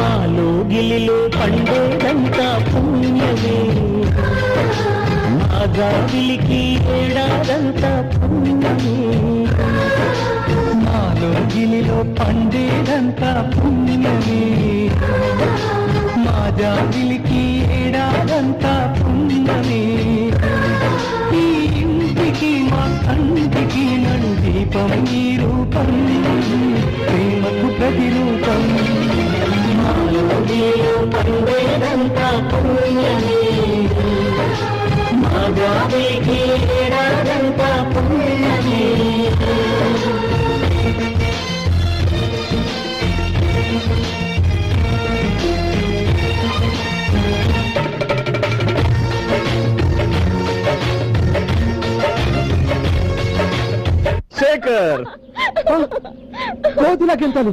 మాలో గిలిలో పండేదంతా పుణ్యమే, మా జాబిలికి ఏడాదంతా పుణ్యమే. మాలో గిలిలో పండేదంతా పుణ్యమే, మా జాబిలికి ఏడాదంతా పుణ్యమే. ఈ ఇంటికి మా కంటికి నడు దీపం ఈ రూపం, ప్రేమకు ప్రతిరూపం. మాలో గిలిలో పండేదంతా పుణ్యమే, మా జాబిలికి ఏడాదంతా పుణ్యమే. శేఖర్ కోతి నాకెళ్తాను.